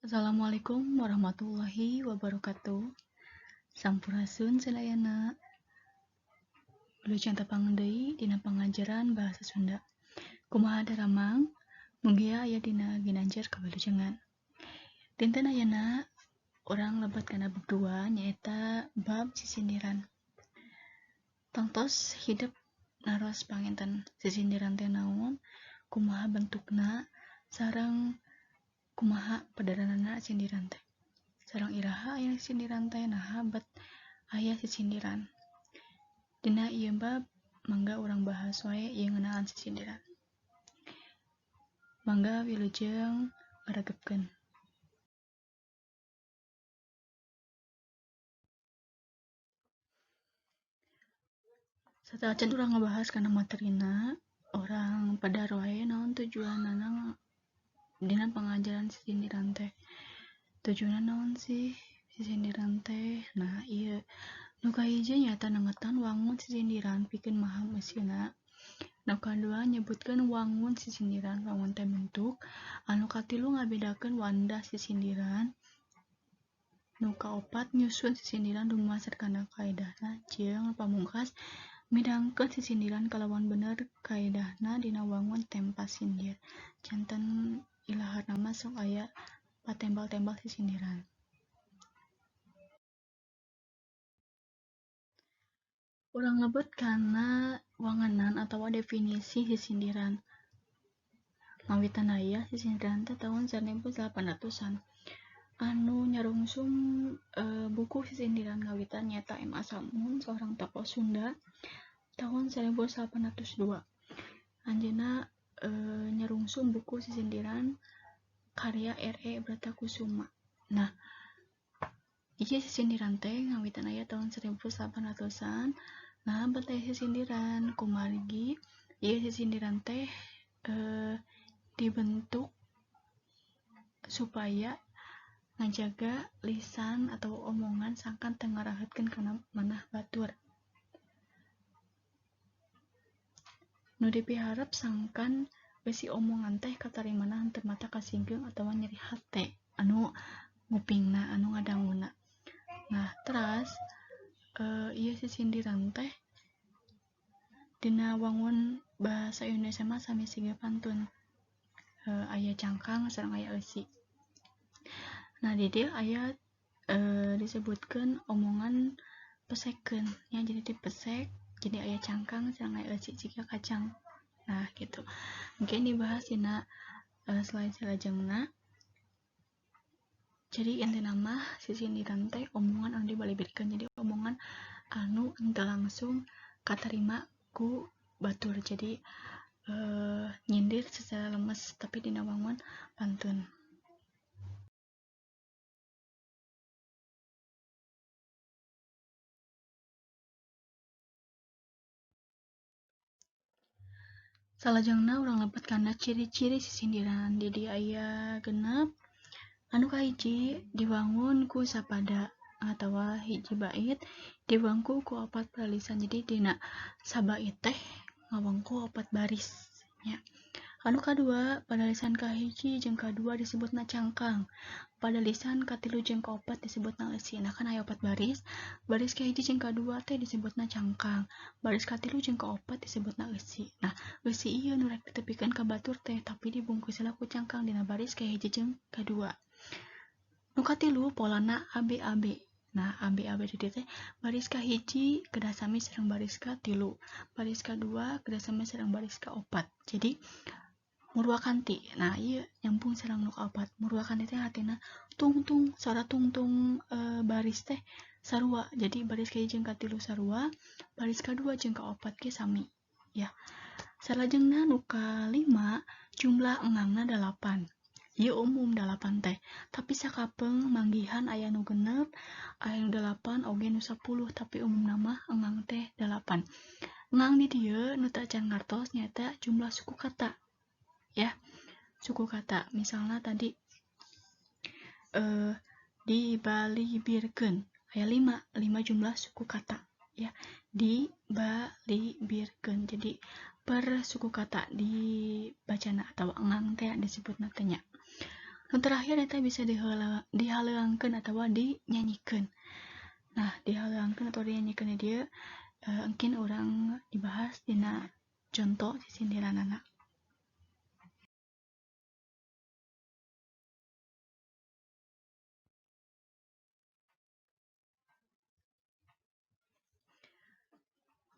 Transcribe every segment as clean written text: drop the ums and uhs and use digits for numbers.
Assalamualaikum warahmatullahi wabarakatuh. Sampurasun sadayana. Wilujeng tepang deui dina pangajaran bahasa Sunda. Kumaha daramang? Mugia aya dina ginanjar kawilujengan. Dinten ayeuna urang lebat kana bab 2 nyaeta bab sisindiran. Tongtos hidup naros panginten sisindiran teh naon, kumaha bentukna, sareng kumaha padaranana sindiran teh. Sareng iraha aya sindiran teh naha bet aya sisindiran. Dina ieu bab mangga urang bahas wae ieu ngeunaan sisindiran. Mangga wilujeng ngaregepkeun. Sateuacan urang ngebahas kana materina, orang padar wae naon tujuanna dina pangajaran sisindiran teh. Tujuanna naon sih sisindiran teh? Nah, ieu nu kahiji nyaeta nengetan wangun sisindiran pikeun maham eusina. Nu kadua nyebutkeun wangun sisindiran, wangun teh bentuk. Anu katilu ngabedakeun wanda sisindiran. Nu kaopat nyusun sisindiran dumasar kana kaedahna jeung pamungkas midangkeun sisindiran kalawan bener kaedahna dina wangun tempat sindir. Janten ilaharna mah sok aya patembal-tembal sisindiran. Urang lebet kana wanganan atawa definisi sisindiran. Mawitan aya sisindiran teh tahun 1800-an. Anu nyarungsung buku sisindiran ngawitan nyaeta M.A. Samun, seorang tokoh Sunda tahun 1802. Anjeunna nyarungsung buku sisindiran karya R.E. Bratakusuma. Nah, ieu sisindiran teh ngawitan aya tahun 1800-an. Nah, bet aya sisindiran kumargi ieu sisindiran teh dibentuk supaya ngajaga lisan atau omongan sangkan teu ngarahetkeun kana manah batur. Nu dipiharep sangkan besi omongan teh katarimana henteu mata kasingkeung atawa nyeri hate anu ngupingna anu ngadanguna. Nah, teras ieu sisindiran teh dina wangun bahasa Indonesia mah sami siga pantun. Aya cangkang sareng aya eusi. Nah, di dieu aya disebutkeun omongan pesekkeun nya, jadi dipesek jadi aya cangkang sareng aya eusi jiga kacang. Nah, gitu. Mungkin dibahas dina slide salajengna. Jadi intina mah sisindiran teh omongan anu dibalibirkeun, jadi omongan anu henteu langsung katarima ku batur. Jadi nyindir secara lemes tapi dina wangun pantun. Salajengna urang lebet kana ciri-ciri sisindiran. Di dieu aya genep. Anu kahiji diwangun ku sapada atawa hiji bait diwangku ku opat paralisan. Jadi dina sabait teh ngawangku opat baris nya. Anu kadua pada lisan kahiji jeung kadua disebutna cangkang. Pada lisan katilu jeung kaopat disebutna eusi. Nah, kan aya opat baris. Baris kahiji jeung kadua teh disebutna cangkang. Baris katilu jeung kaopat disebutna eusi. Nah, eusi ieu nu rek ditepikeun ka batur teh tapi dibungkus heula ku cangkang dina baris kahiji jeung kadua. Nu katilu polana AB-AB. Nah, AB-AB di dieu teh baris kahiji kedah sami sareng baris katilu. Baris kadua kedah sami sareng baris kaopat. Jadi murwa kanti. Nah, ieu nyambung sareng nu kaopat. Murwa kanti teh artina tungtung, suara tungtung baris teh sarua. Jadi baris kahiji jeung katilu sarua, baris kadua jeung kaopat ge sami. Ya. Salajengna nu kalima jumlah engangna 8. Ieu umum 8 teh. Tapi sakapeung manggihan aya nu genep, aya nu 8, oge nu 10, tapi umumna mah engang teh 8. Engang di dieu nu teu can ngartos nyaeta jumlah suku kata. Ya. Suku kata. Misalna tadi dibalibirkeun. Aya 5 jumlah suku kata. Ya. Dibalibirkeun. Jadi per suku kata dibacana atau engang teh disebutna teh nya. Nu terakhir eta bisa dihaleangkeun atawa dinyanyikan. Nah, dihaleangkeun atau dinyanyikan dia mungkin orang dibahas dina contoh sisindiranana.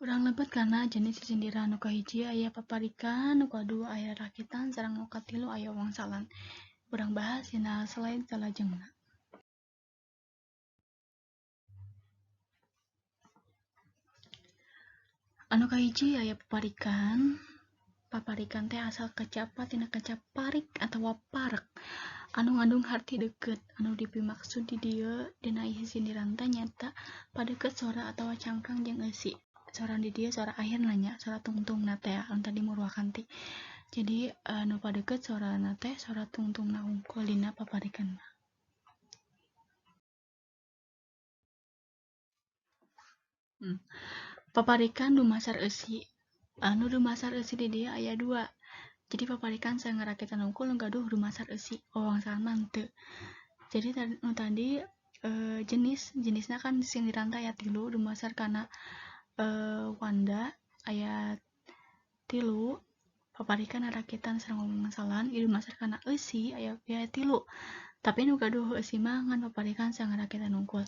Urang lebet karena jenis sisindiran nu kahiji aya paparikan, nu kadua aya rakitan, sareng nu katilu aya wangsalan. Urang bahas dina slide salajengna. Anu kahiji aya paparikan. Paparikan teh asal kecapa tina kecap parik atawa parek. Anu ngandung harti deukeut. Anu dipimaksud di dieu dina ieu sindiran teh nyata padeukeut sora atawa cangkang jeung eusi. Sora di dieu sora akhirna nya, sora tungtungna teh anu tadi muruakan ti. Jadi anu padeukeut sorana teh sora tungtungna hungkul dina paparikan. Paparikan dumasar eusi. Anu dumasar eusi di dieu aya 2. Jadi paparikan sareng rakitan hungkul nu gaduh dumasar eusi. Wangsalan mah teu. Jadi tadi jenisna kan sindiran teh aya 3 dumasar kana wanda aya 3, paparikan rakitan sareng wangsalan ieu dumasar kana eusi aya 3. Tapi nu gaduh eusi mah ngan paparikan sareng rakitan hungkul.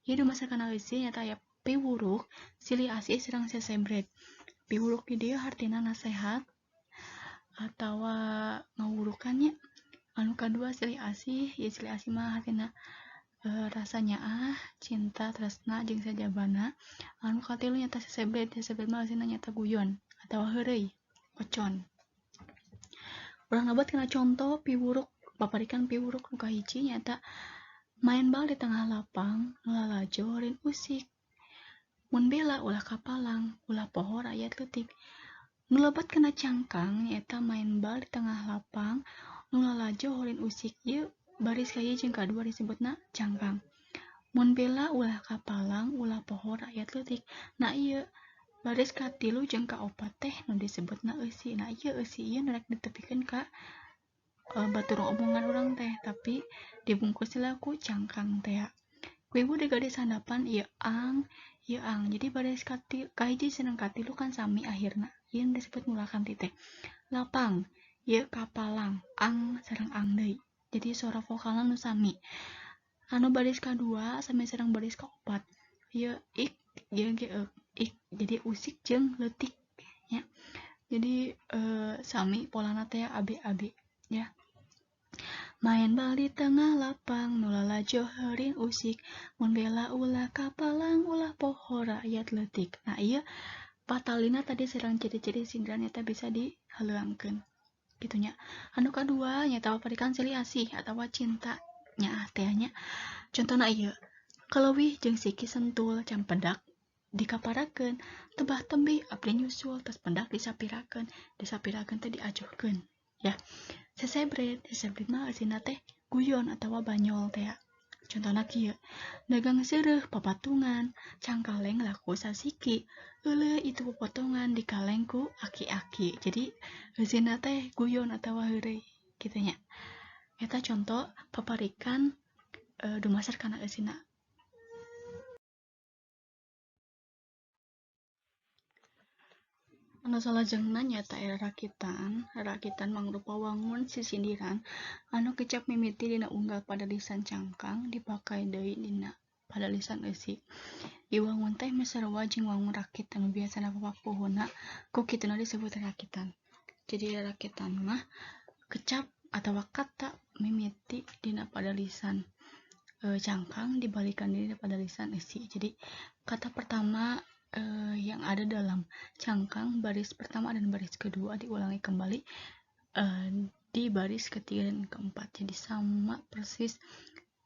Ieu dumasar kana eusi nyata aya piwuruh, silih asih sareng sesebret. Piwuruh di dieu hartina nasehat atawa ngawurukannya. Anu kadua silih asih, ya silih asih mah hartina rasa nyaah, cinta, tresna jeung sajabana. Anu katilu nyata sesebret mah asina nyata guyon atawa heureuy, ocon. Urang nabat kana contoh piwuruk, paparikan piwuruk nu kahiji nyata main bal di tengah lapang, nu lalajo heureun usik. Mun bela ulah kapalang, ulah poho rakyat leutik. Nu lebat kana cangkang nyaeta main bal di tengah lapang, nu lalajo heureun usik. Ieu baris kahiji jeung kadua disebutna cangkang. Mun bela ulah kapalang, ulah poho rakyat leutik. Nah ieu baris katilu jeung kaopat teh nu disebutna eusi. Nah ieu eusi ieu nu rek ditepikeun ka batur omongan urang teh, tapi dibungkus heula ku cangkang teh. Kuibu digadis handapan ieu ang. Jadi baris kahiji sareng katilu kan sami akhirna. Ieu disebut mulakan ti teh. Lapang, ieu kapalang, ang sareng ang deui. Jadi suara vokalna nu sami. Anu baris kadua sami sareng baris kaopat. Ieu ik, ieu ge euk, ik. Jadi usik jeung leutik nya. Jadi sami polana teh abe-abe ya. Main bal di tengah lapang, nu lalajo heureun usik. Mun bela ulah kapalang, ulah poho rakyat leutik. Nah ieu patalina tadi sareng ciri-ciri sindiran nyata bisa dihaleuangkeun. Gitu nya. Anu kadua nyata paparikan silih asih atawa cinta nyaah teh nya. Contona ieu. Keleuwih jeung siki sentul campedak dikaparakeun, tebah tembih abdi nyusul tos pendak disapirakeun teh diajuhkeun ya. Sesebret mah asina teh guyon atawa banyol teh. Contona kieu. Dagang seureuh papatungan, cangkaleng laku sasiki. Euleuh itu potongan dikaleng ku aki-aki. Jadi asina teh guyon atawa heureuy kitu nya. Eta contoh paparikan dumasar kana eusina. Anu salajengna nyata era rakitan mangrupa wangun sisindiran anu kecap mimiti dina unggal padalisan cangkang dipakai deui dina padalisan eusi. Ieu wangun teh misarua jeung wangun rakit anu biasana papapuhuna ku kituna disebut rakitan. Jadi rakitan mah kecap atawa kata mimiti dina padalisan cangkang dibalikan dina padalisan eusi. Jadi kata pertama yang ada dalam cangkang baris pertama dan baris kedua diulangi kembali di baris ketiga dan keempat. Jadi sama persis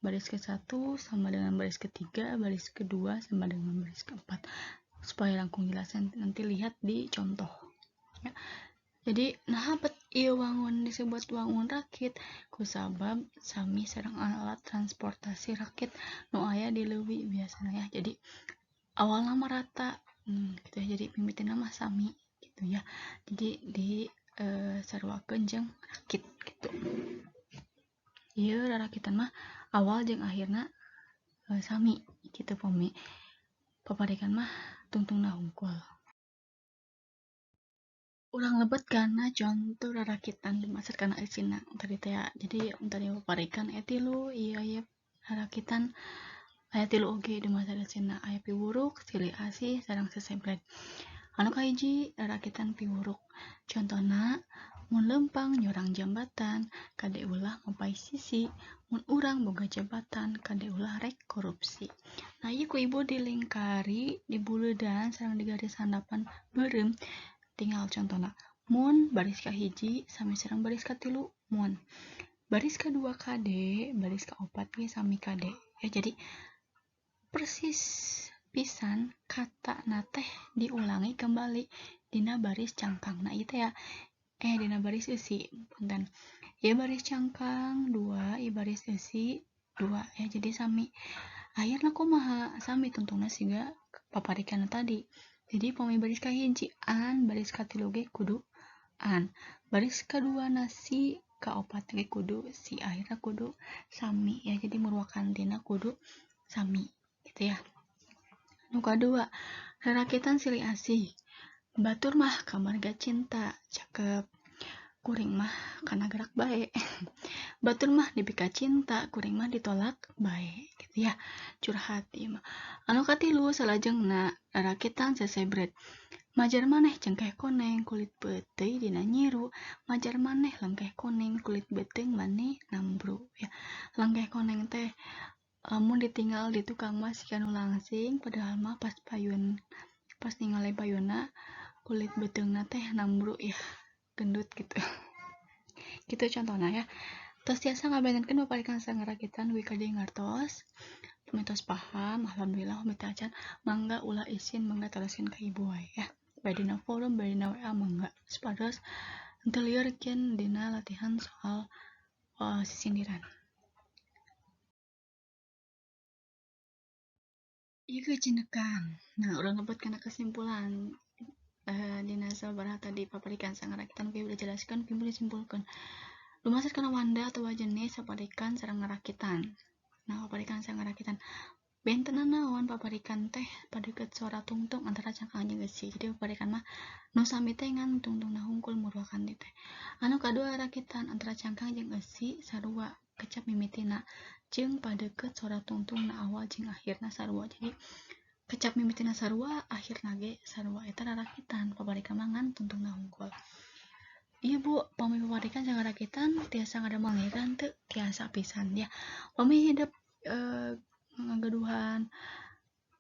baris ke-1 sama dengan baris ketiga, baris kedua sama dengan baris keempat. Supaya langkung jelas nanti lihat di contoh. Ya. Jadi nah bet ieu wangun disebut wangun rakit kusabab sami sareng alat transportasi rakit nu aya di leuwih biasana ya. Jadi awalna mah rata gitu ya. Jadi mimitina mah sami gitu ya. Jadi di saruakeun jeung rakit gitu. Ieu rarakitan mah awal jeung akhirna sami kitu pami. Paparikan mah tungtungna hungkul. Urang lebet karena contoh rarakitan dimaksud kana eusina tadi teh. Jadi tadi paparikan aya 3 ieu rarakitan aya 3 oge dimaksud eusina aya piwuruk, silih asih, sareng sesebret. Anu kahiji rarakitan piwuruk. Contohna mun lempang nyorang jambatan kade ulah ngopai sisi, mun urang boga jabatan kade ulah rek korupsi. Nah ieu ku ibu dilingkari, dibuleudan sareng digaris handapan beureum. Tinggal contohna mun baris kahiji sami sareng baris katilu, mun baris kadua kade, baris kaopat ge sami kade. Ya jadi persis pisan kata na teh diulangi kembali dina baris cangkang. Nah itu ya dina baris eusi punten. Ya baris cangkang 2, ieu baris eusi 2 ya jadi sami. Akhirna kumaha sami tungtungna siga paparikan tadi. Jadi pami baris kahiji an, baris katilu ge kudu an. Baris kadua nasi kaopat ge kudu si, akhirna kudu sami ya. Jadi muruakan dina kudu sami gitu ya. Nu kadua rarakitan silih asih. Batur mah kamarga cinta, cakep. Kuring mah kana gerak bae. Batur mah dipika cinta, kuring mah ditolak bae gitu ya. Curhat ieu mah. Anu katilu salajengna rarakitan sesebret. Majar maneh cengkeh koneng kulit peuteui dina nyiru, majar maneh lengkeh koneng kulit beuteung maneh nambru ya. Lengkeh koneng teh mun ditinggal di tukang mah sika nu langsing, padahal mah pas ningali payuna kulit beuteungna teh nambru ya, gendut gitu. Gitu contohna ya. Tos tiasa ngabenerkeun paparikan sareng rarakitan dugi ka dieu ngartos. Tos paham, alhamdulillah umi teh acan. Mangga ulah izin, mangga teruskeun ka ibu wae ya. Bae dina forum, bae dina WA mangga. Supados henteu lieur keun dina latihan soal sisindiran. Ieu kecindekan. Nah, urang lebet kana kesimpulan dina sabaraha tadi paparikan sareng rarakitan kuy udah jelaskeun, kuy disimpulkeun. Lumangsir kana wanda atau jenis paparikan sareng ngarakitan. Nah, paparikan sareng ngarakitan. Benten naon paparikan teh padeukeut suara tungtung antara cangkang jeung eusi. Jadi paparikan mah nu sami teh ngan tungtungna hungkul muruakan di teh. Anu kadua rakitan antara cangkang jeung eusi sarua kecap mimitina jeung padeukeut suara tungtungna awal jeung akhirna sarua. Jadi kecap mimitina sarua, akhirna ge sarua eta rarakitan. Paparikan mah ngan tungtungna hungkul. Iya bu, pami paparikan sareng ngarakitan tiasa ngadamel ngeureun teu? Tiasa pisan ya. Pami hidup ngagaduhan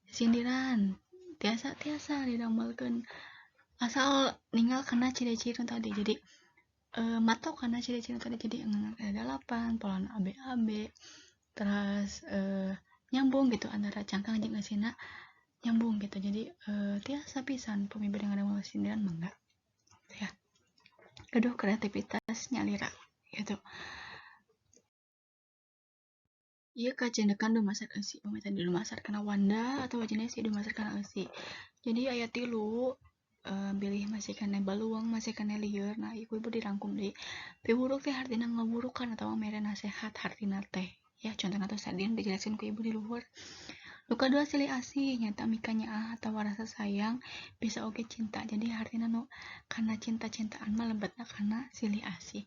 sindiran tiasa didamelkeun asal ninggal kana ciri-ciri tadi. Jadi matok kana ciri-ciri tadi. Jadi ada dalapan, polana AB terus nyambung gitu antara cangkang jeung eusina nyambung gitu. Jadi tiasa pisan pami bade ngadamel sindiran mangga ya. Aduh, kreativitas nyalira gitu. Ieu kacendekan dumasar eusi, pami tadi dumasar kana wanda atau jenis ieu dumasar kana eusi. Jadi aya 3 bilih masih kana baluang, masih kana lieur. Nah, ieu ibu dirangkum deui. Piwuruk teh hartina ngaburukan atawa mere nasehat hartina teh. Ya, contohna tos tadi dijelaskeun ku ibu di luhur. Nu kadua silih asih, nyata mika nyaah atawa rasa sayang, bisa oge cinta. Jadi hartina nu kana cinta-cintaan mah lebetna kana silih asih.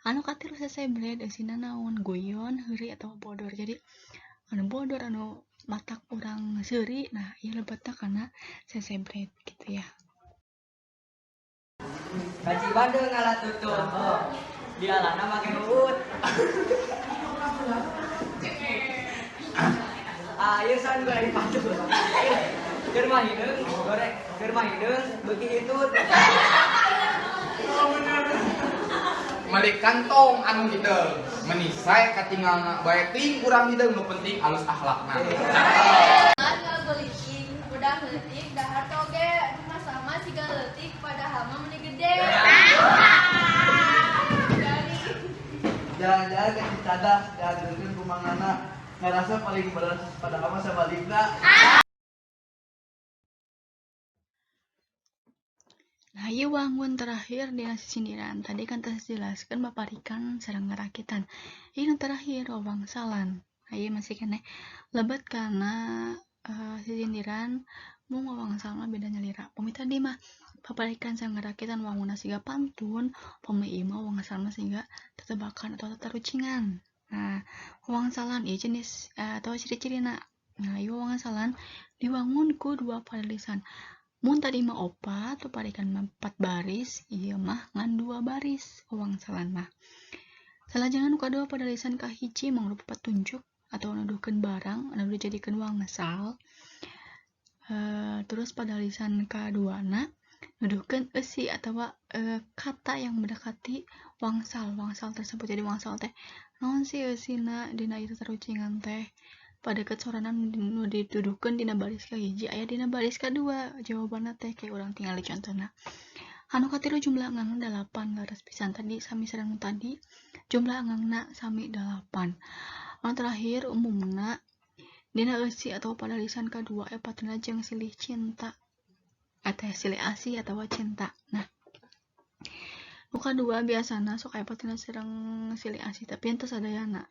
Anu katilu sesebret eusina naon? Guyon, heuri atawa bodor. Jadi anu bodor anu matak urang seuri, nah ieu lebetna kana sesebret gitu ya. Kaci Bandung ngalah tutup. Dialana make uut. Ieu san goreng patu. Keur mahideung, keur mahideung beuki itu. Malik kantong anu gitu menisai katinggal bae ting kurang hideung nu penting alus akhlakna. Ngagoliking udah leutik dahar toge mah sama siga leutik padahal mah meuni gede. Jalan-jalan ke Cicadas, diajarkeun ku mangana ngarasa paling berat padahal mah sabalikna. Nah, ieu wangun terakhir dina sisindiran. Tadi kan telah jelaskeun paparikan sareng ngarakitan. Ieu nu terakhir wawangsalan. Ieu masih keneh lebet kana sisindiran mung wawangsal mah beda nyalira. Pami tadi mah paparikan sareng ngarakitan wangunna siga pantun, pami ieu mah wawangsal mah siga tetebakan atau tatarucingan. Nah, wawangsalan ieu jenis atau ciri-cirina. Nah, ieu wawangsalan diwangun ku dua padalisan. Mun tadi mah 4, paparikan mah 4 baris, ieu mah ngan 2 baris wawangsalan mah. Salajangan nu kadua padalisan kahiji mangrupa petunjuk atau nuduhkeun barang anu dijadikeun wangsal. Terus padalisan kaduana nuduhkeun eusi atawa kata yang mendekati wangsal tersebut. Jadi wangsal teh naon sih eusina dina ieu tatarucingan teh? Padeukeut sorangan nu dituduhkeun dina baris kahiji aya dina baris kadua. Jawabanna teh kayak urang tingali contohna. Anu katilu jumlah angangna 8 leres pisan. Tadi sami sareng tadi jumlah angangna sami 8. Anu terakhir umumna dina eusi atau padalisan kadua patrina jeung silih cinta atau silih asih atau cinta. Nah, nu kadua biasana sok aya patrina sareng silih asih tapi henteu sadayana.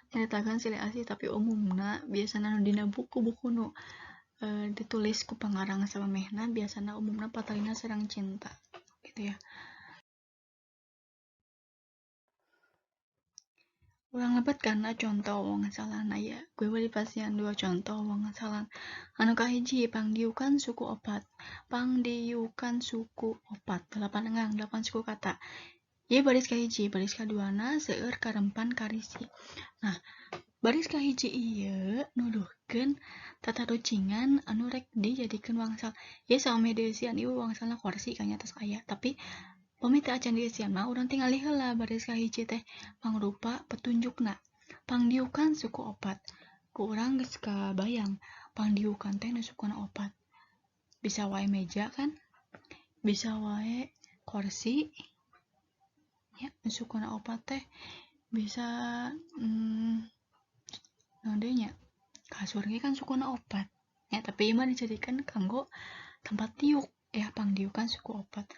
Nyaritakeun silih asih tapi umumna biasana nu dina buku-buku nu ditulis ku pangarang salamehna biasana umumna patrina sareng cinta gitu ya. Urang lebet kana contoh wawangsalan aya. Gue beri pasian 2 contoh wawangsalan. Anu kahiji pangdiukan suku opat. Pangdiukan suku opat. 8 engang, 8 suku kata. Ieu baris kahiji, baris kaduana seueur karempan karisi. Nah, baris kahiji ieu nuduhkeun tatarucingan anu rek dijadikeun wangsal. Ieu same deusian ieu wangsalna korsi kanya tos aya, tapi pami teu acan deusian mah urang tingali heula baris kahiji teh mangrupa petunjukna. Pangdiukan suku opat. Ku urang geus kabayang pangdiukan teh nu sukuna opat. Bisa wae meja kan? Bisa wae korsi. Ya, nu sukuna opat teh bisa naon deui nya? Kasur ge kan sukuna opat. Ya, tapi ieu mah dijadikeun kanggo tempat tiuk ya pangdiukan suku opat.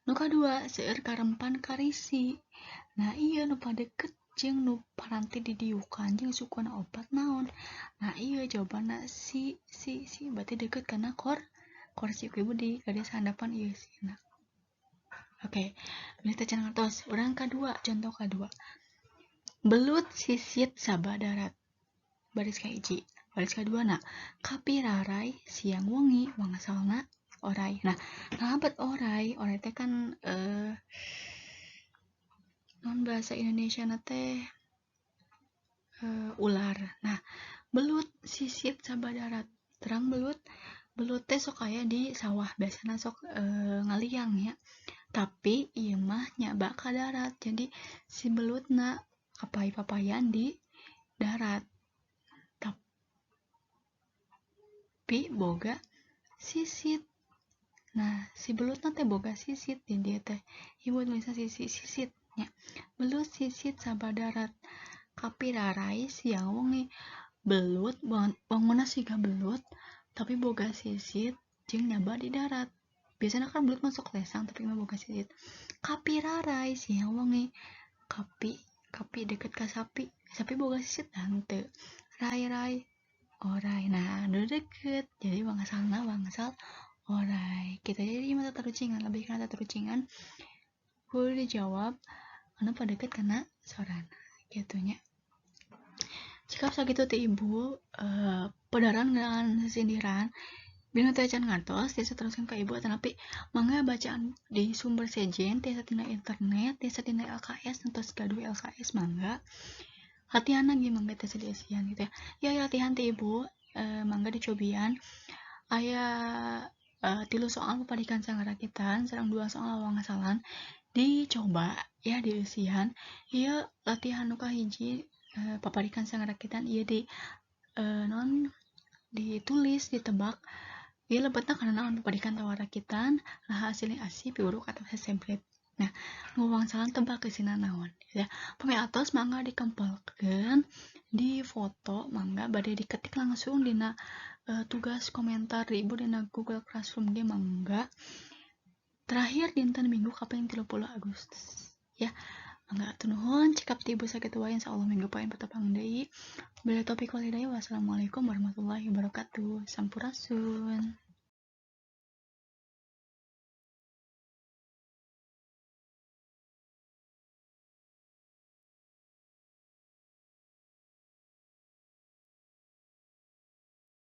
Nu kadua seueur karempan karisi. Nah, ieu nu padeukeut jeung nu paranti didiukan jeung sukuna opat naon? Nah, ieu jawabanna si berarti deukeut kana korsi ku budi garis handapan ieu sieuna. Oke, geus teh can ngertos. Urang kadua, contoh kadua. Belut sisit sabadarat. Baris kahiji. Baris kaduana kapirarai siang wengi wangsalna orai. Nah, ngahabat orai? Orai teh kan non bahasa Indonesia na teh ular. Nah, belut sisit sabadarat. Terang belut teh sok aya di sawah, biasana sok ngaliang ya. Tapi ieu mah nyaba ka darat. Jadi si belutna papayan di darat. Tapi boga sisit. Nah, si belutna teh boga sisit di dieu teh. Ieu nulisna sisit nya. Belut sisit sabadarat. Kapirarai siang wengi. Belut wangunna siga belut tapi boga sisit jeung nyaba di darat. Biasana kan belut masuk lesang tapi mah boga sisit. Kapirarai siang wengi. Kapi deket ka sapi. Sapi boga sisit henteu. Rai orai. Nah, nu deket. Jadi wangsalna wangsal orai. Kita jadi mata tatarucingan, lebih kana tatarucingan. Kudu dijawab anu padeukeut kana sorana. Gitu nya. Jika sakitu ti ibu padaran dengan sindiran bina teh can ngantos tiasa teruskan ka ibu tapi mangga bacaan di sumber sejen tiasa tina internet tiasa tina LKS entos gaduh LKS mangga latihan lagi mangga tiasa diasian gitu ya. Ya latihan ti ibu mangga dicobian aya 3 soal papadikan sangarakitan sareng 2 soal wawangsalan dicoba ya dieusian. Ieu latihan nu kahiji papadikan sangarakitan ieu di ditulis ditebak. Ieu lebetna kana naon papadikan tawarakitan laha silih asih piuruk atau sesemprit. Nah, nu wangsalan tebak eusina naon ya. Pami atos mangga dikempelkeun di foto mangga bade diketik langsung dina tugas komentar di ibu dina Google Classroom ge mangga terakhir dinten Minggu kaping 30 Agustus ya. Enggak nuhun cekap ti ibu sakit wae insyaallah minggu poin patapang deui. Bila topik walidaya wassalamualaikum warahmatullahi wabarakatuh. Sampurasun.